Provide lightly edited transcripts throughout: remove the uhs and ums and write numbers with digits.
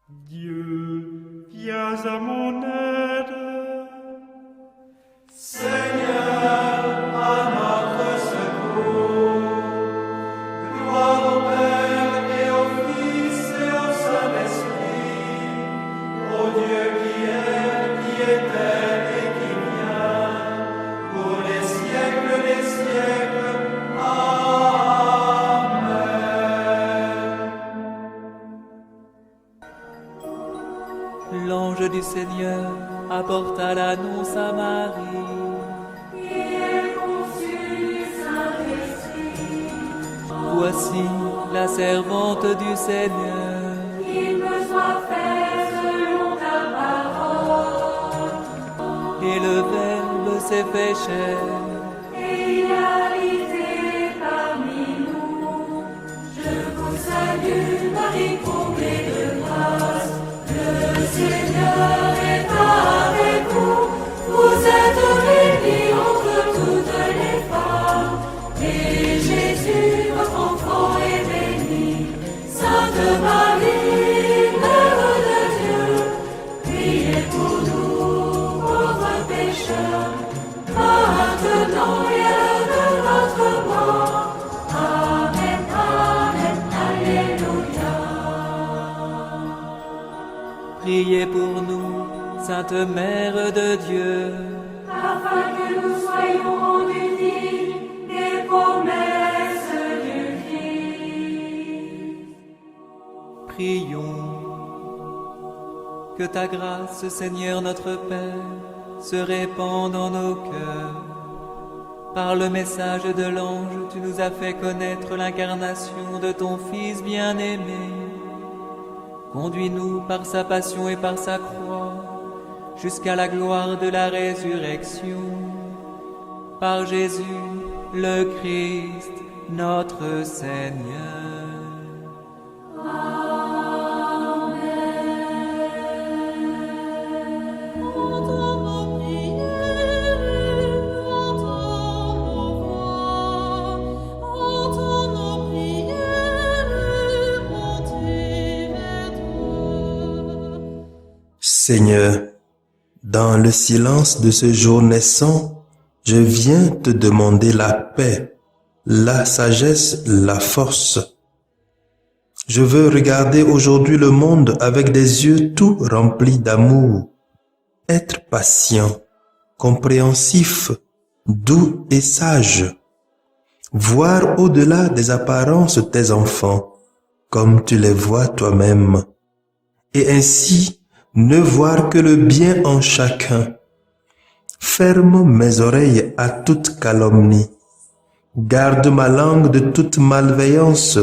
Dieu, viens à mon aide. Seigneur, à notre secours. Gloire au Père et au Fils et au Saint-Esprit, au Dieu qui est, qui était et qui vient, pour les siècles des siècles. Amen. L'ange du Seigneur apporta l'annonce à Marie. Voici la servante du Seigneur. Qu'il me soit fait selon ta parole. Et le Verbe s'est fait chair. Et il a habité parmi nous. Je vous salue, Marie, comblée de grâce. Le Seigneur est avec vous. Vous êtes bénie entre toutes les femmes. Et Jésus, votre enfant, est béni. Sainte Marie, Mère de Dieu, priez pour nous, pauvres pécheurs, maintenant et à l'heure de notre mort. Amen, Amen, Alléluia. Priez pour nous, Sainte Mère de Dieu. Afin que nous soyons rendus dignes des promesses du Christ. Prions. Que ta grâce, Seigneur notre Père, se répande en nos cœurs. Par le message de l'ange, tu nous as fait connaître l'incarnation de ton Fils bien-aimé. Conduis-nous par sa passion et par sa croix, jusqu'à la gloire de la résurrection. Par Jésus, le Christ, notre Seigneur. Seigneur, dans le silence de ce jour naissant, je viens te demander la paix, la sagesse, la force. Je veux regarder aujourd'hui le monde avec des yeux tout remplis d'amour, être patient, compréhensif, doux et sage, voir au-delà des apparences tes enfants, comme tu les vois toi-même, et ainsi ne voir que le bien en chacun. Ferme mes oreilles à toute calomnie. Garde ma langue de toute malveillance.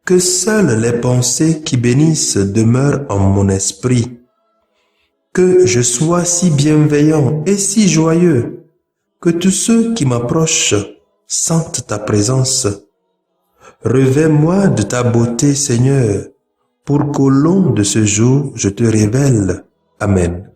Que seules les pensées qui bénissent demeurent en mon esprit. Que je sois si bienveillant et si joyeux, que tous ceux qui m'approchent sentent ta présence. Revêts-moi de ta beauté, Seigneur, pour qu'au long de ce jour, je te révèle. Amen.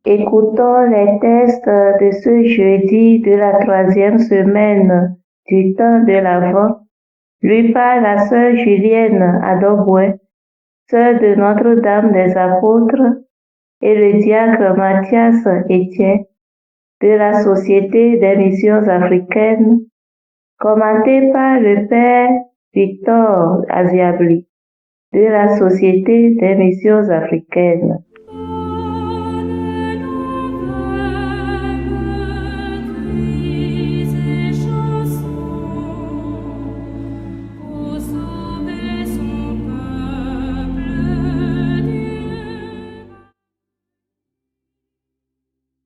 Écoutons les textes de ce jeudi de la 3e semaine du temps de l'Avent, lus par la sœur Julienne Adoboué, sœur de Notre-Dame des Apôtres, et le diacre Mathias Etienne de la Société des Missions Africaines, commenté par le Père Victor Aziabli de la Société des Missions Africaines.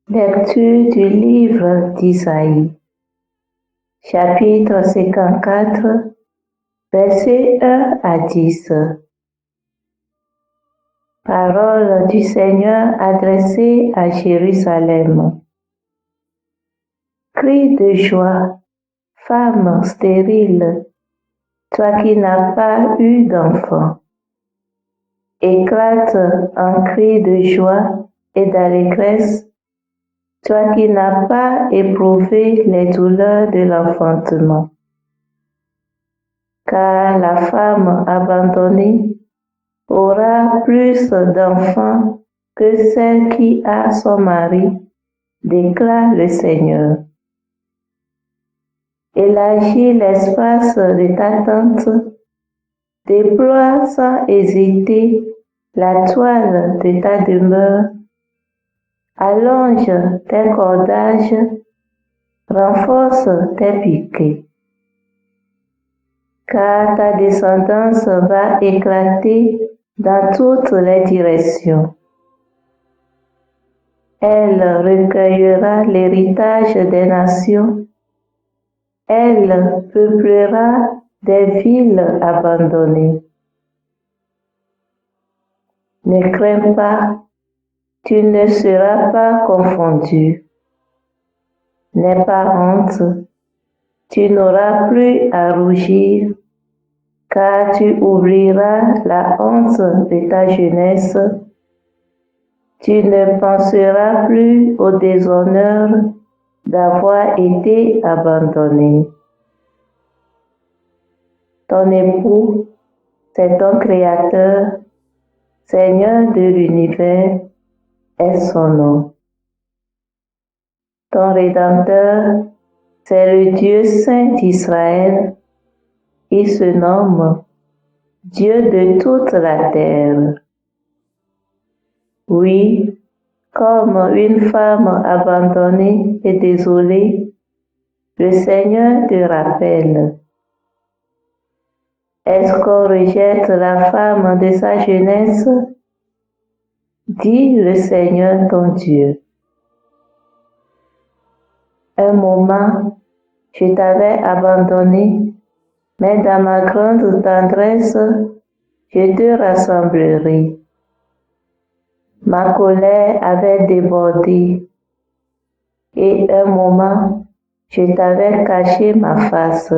Lecture du livre d'Isaïe, chapitre 54, versets 1 à 10. Parole du Seigneur adressée à Jérusalem. Cri de joie, Femme stérile, toi qui n'as pas eu d'enfant, éclate en cris de joie et d'allégresse, toi qui n'as pas éprouvé les douleurs de l'enfantement. Car la femme abandonnée aura plus d'enfants que celle qui a son mari, déclare le Seigneur. Élargis l'espace de ta tente, déploie sans hésiter la toile de ta demeure, allonge tes cordages, renforce tes piquets. Car ta descendance va éclater dans toutes les directions. Elle recueillera l'héritage des nations. Elle peuplera des villes abandonnées. Ne crains pas, tu ne seras pas confondu. N'aie pas honte, tu n'auras plus à rougir, car tu oublieras la honte de ta jeunesse. Tu ne penseras plus au déshonneur d'avoir été abandonné. Ton époux, c'est ton Créateur, Seigneur de l'univers, est son nom. Ton Rédempteur, c'est le Dieu saint d'Israël. Il se nomme Dieu de toute la terre. Oui, comme une femme abandonnée et désolée, le Seigneur te rappelle. Est-ce qu'on rejette la femme de sa jeunesse? Dit le Seigneur ton Dieu. Un moment, je t'avais abandonné, mais dans ma grande tendresse, je te rassemblerai. Ma colère avait débordé, et un moment, je t'avais caché ma face.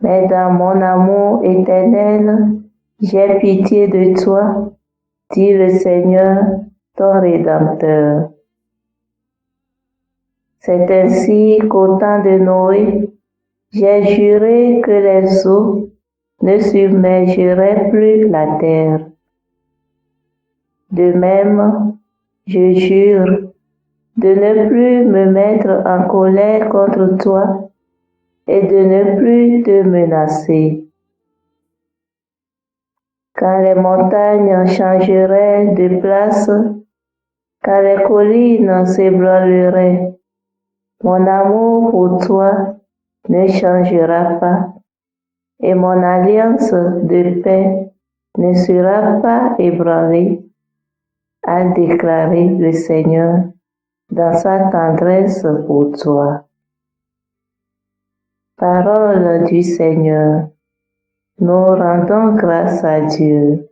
Mais dans mon amour éternel, j'ai pitié de toi, dit le Seigneur, ton Rédempteur. C'est ainsi qu'au temps de Noé, j'ai juré que les eaux ne submergeraient plus la terre. De même, je jure de ne plus me mettre en colère contre toi et de ne plus te menacer. Quand les montagnes changeraient de place, quand les collines s'ébranleraient, mon amour pour toi ne changera pas et mon alliance de paix ne sera pas ébranlée, a déclaré le Seigneur dans sa tendresse pour toi. Parole du Seigneur, nous rendons grâce à Dieu.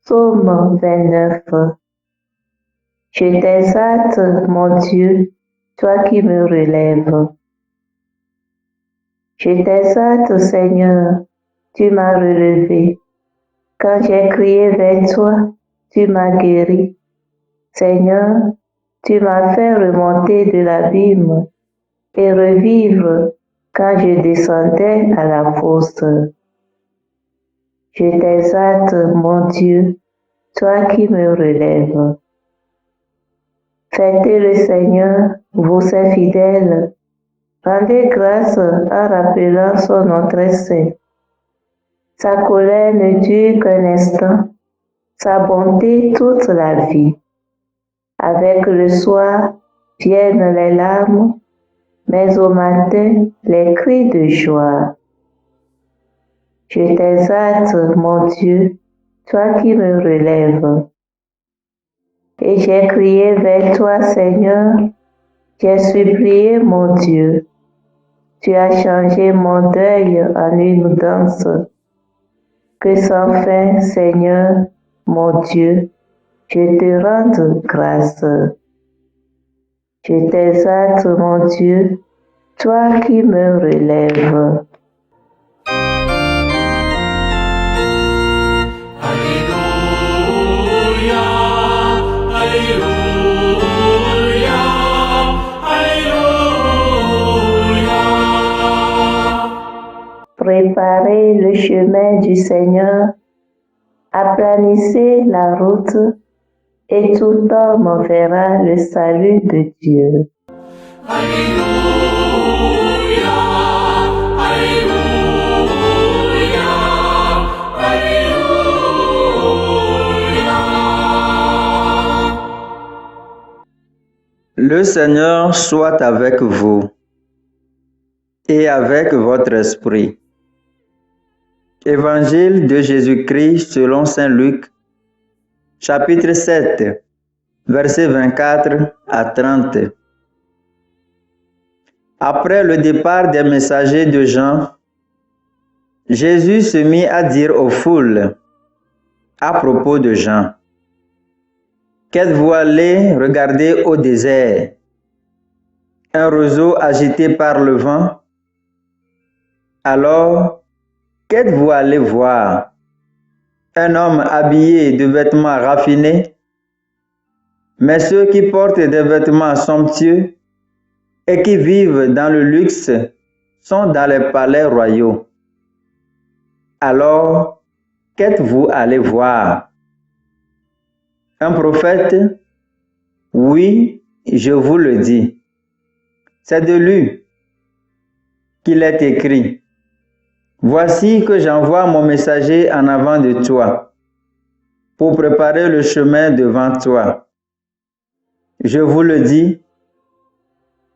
Psaume 29. Je t'exalte, mon Dieu, toi qui me relèves. Je t'exalte, Seigneur, tu m'as relevé. Quand j'ai crié vers toi, tu m'as guéri. Seigneur, tu m'as fait remonter de l'abîme et revivre quand je descendais à la fosse. Je t'exalte, mon Dieu, toi qui me relèves. Fêtez le Seigneur, vous ses fidèles. Rendez grâce en rappelant son nom très saint. Sa colère ne dure qu'un instant, sa bonté toute la vie. Avec le soir viennent les larmes, mais au matin les cris de joie. Je t'exalte, mon Dieu, toi qui me relèves. Et j'ai crié vers toi, Seigneur, j'ai supplié mon Dieu. Tu as changé mon deuil en une danse. que sans fin, Seigneur, mon Dieu, je te rende grâce. Je t'exalte, mon Dieu, toi qui me relèves. Alléluia, Alléluia, Alléluia. Préparez le chemin du Seigneur, aplanissez la route, et tout homme verra le salut de Dieu. Alléluia, Alléluia, Alléluia. Le Seigneur soit avec vous et avec votre esprit. Évangile de Jésus-Christ selon saint Luc, chapitre 7, versets 24 à 30. Après le départ des messagers de Jean, Jésus se mit à dire aux foules à propos de Jean: Qu'êtes-vous allés regarder au désert? Un roseau agité par le vent? Alors, qu'êtes-vous allés voir? Un homme habillé de vêtements raffinés? Mais ceux qui portent des vêtements somptueux et qui vivent dans le luxe sont dans les palais royaux. Alors, qu'êtes-vous allés voir? Un prophète? Oui, je vous le dis. C'est de lui qu'il est écrit: Voici que j'envoie mon messager en avant de toi, pour préparer le chemin devant toi. Je vous le dis,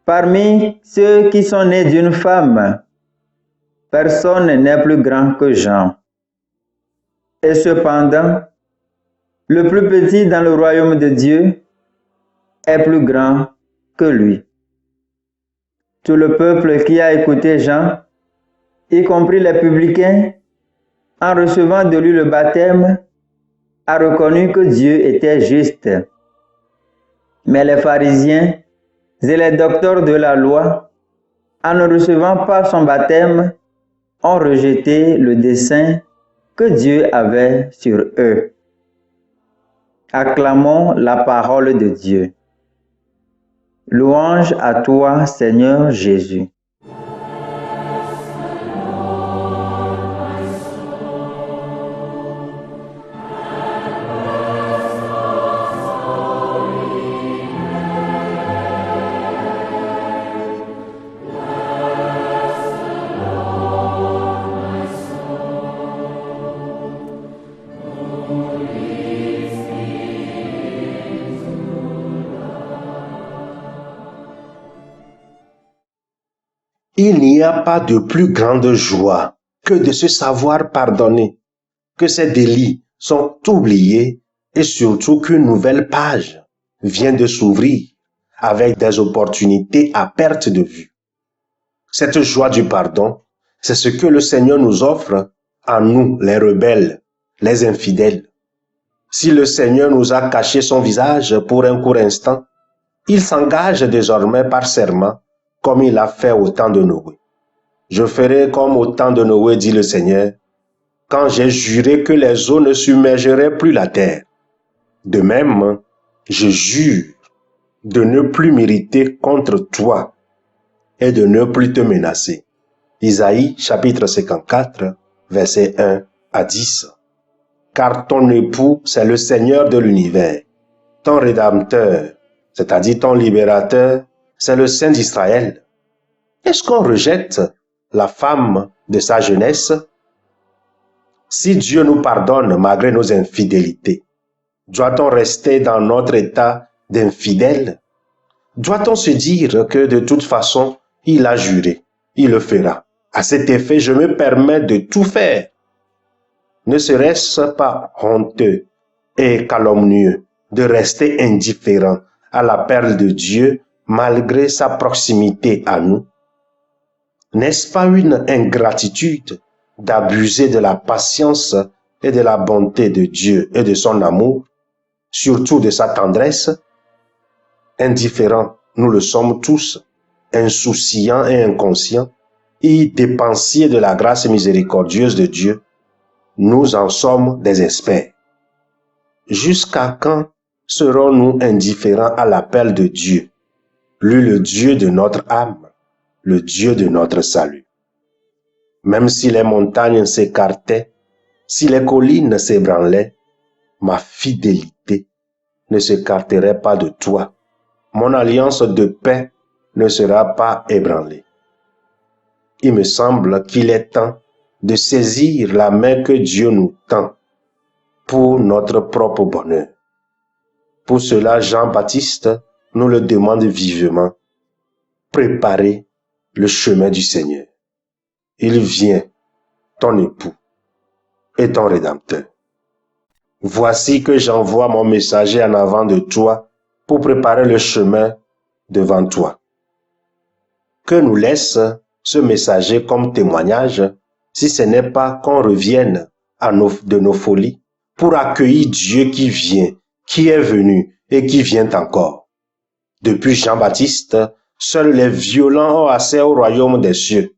parmi ceux qui sont nés d'une femme, personne n'est plus grand que Jean. Et cependant, le plus petit dans le royaume de Dieu est plus grand que lui. Tout le peuple qui a écouté Jean, y compris les publicains, en recevant de lui le baptême, a reconnu que Dieu était juste. Mais les pharisiens et les docteurs de la loi, en ne recevant pas son baptême, ont rejeté le dessein que Dieu avait sur eux. Acclamons la parole de Dieu. Louange à toi, Seigneur Jésus. Il n'y a pas de plus grande joie que de se savoir pardonner, que ses délits sont oubliés et surtout qu'une nouvelle page vient de s'ouvrir avec des opportunités à perte de vue. Cette joie du pardon, c'est ce que le Seigneur nous offre à nous, les rebelles, les infidèles. Si le Seigneur nous a caché son visage pour un court instant, il s'engage désormais par serment, comme il a fait au temps de Noé. Je ferai comme au temps de Noé, dit le Seigneur, quand j'ai juré que les eaux ne submergeraient plus la terre. De même, je jure de ne plus m'irriter contre toi et de ne plus te menacer. Isaïe chapitre 54, versets 1 à 10. Car ton époux, c'est le Seigneur de l'univers. Ton Rédempteur, c'est-à-dire ton Libérateur, c'est le Saint d'Israël. Est-ce qu'on rejette la femme de sa jeunesse? Si Dieu nous pardonne malgré nos infidélités, doit-on rester dans notre état d'infidèle? Doit-on se dire que de toute façon, il a juré, il le fera? À cet effet, je me permets de tout faire. Ne serait-ce pas honteux et calomnieux de rester indifférent à la perle de Dieu malgré sa proximité à nous? N'est-ce pas une ingratitude d'abuser de la patience et de la bonté de Dieu et de son amour, surtout de sa tendresse? Indifférents, nous le sommes tous, insouciants et inconscients, et dépensiers de la grâce miséricordieuse de Dieu, nous en sommes des experts. Jusqu'à quand serons-nous indifférents à l'appel de Dieu, lui le Dieu de notre âme, le Dieu de notre salut? Même si les montagnes s'écartaient, si les collines s'ébranlaient, ma fidélité ne s'écarterait pas de toi. Mon alliance de paix ne sera pas ébranlée. Il me semble qu'il est temps de saisir la main que Dieu nous tend pour notre propre bonheur. Pour cela, Jean-Baptiste nous le demande vivement. Préparez le chemin du Seigneur. Il vient, ton époux et ton Rédempteur. Voici que j'envoie mon messager en avant de toi pour préparer le chemin devant toi. Que nous laisse ce messager comme témoignage, si ce n'est pas qu'on revienne de nos folies pour accueillir Dieu qui vient, qui est venu et qui vient encore. Depuis Jean-Baptiste, seuls les violents ont accès au royaume des cieux.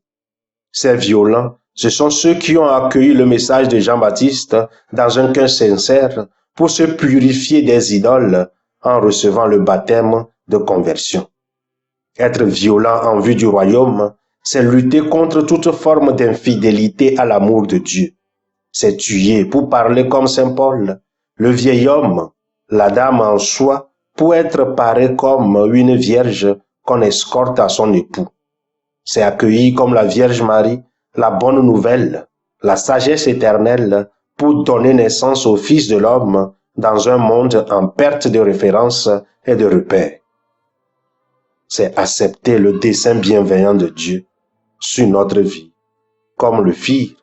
Ces violents, ce sont ceux qui ont accueilli le message de Jean-Baptiste dans un cœur sincère pour se purifier des idoles en recevant le baptême de conversion. Être violent en vue du royaume, c'est lutter contre toute forme d'infidélité à l'amour de Dieu. C'est tuer, pour parler comme saint Paul, le vieil homme, la dame en soi, pour être paré comme une vierge qu'on escorte à son époux. C'est accueillir comme la Vierge Marie la bonne nouvelle, la sagesse éternelle pour donner naissance au Fils de l'homme dans un monde en perte de référence et de repère. C'est accepter le dessein bienveillant de Dieu sur notre vie, comme le firent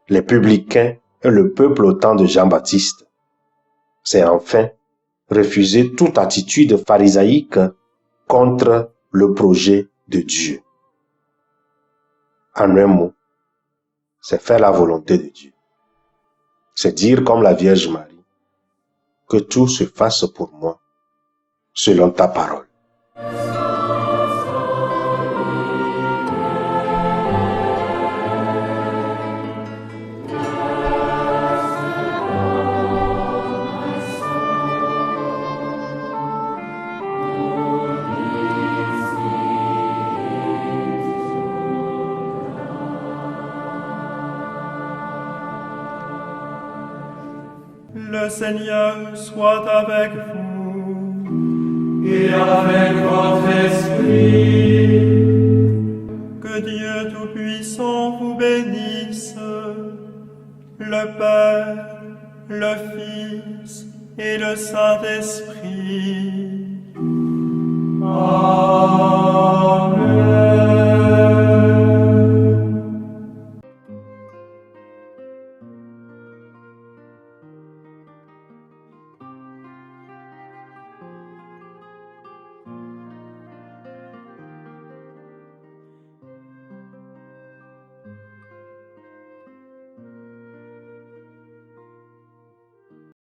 les publicains et le peuple au temps de Jean-Baptiste. C'est enfin refuser toute attitude pharisaïque contre le projet de Dieu. En un mot, c'est faire la volonté de Dieu. C'est dire comme la Vierge Marie, que tout se fasse pour moi, selon ta parole. Le Seigneur soit avec vous. Et avec votre esprit. Que Dieu Tout-Puissant vous bénisse, le Père, le Fils et le Saint-Esprit. Amen.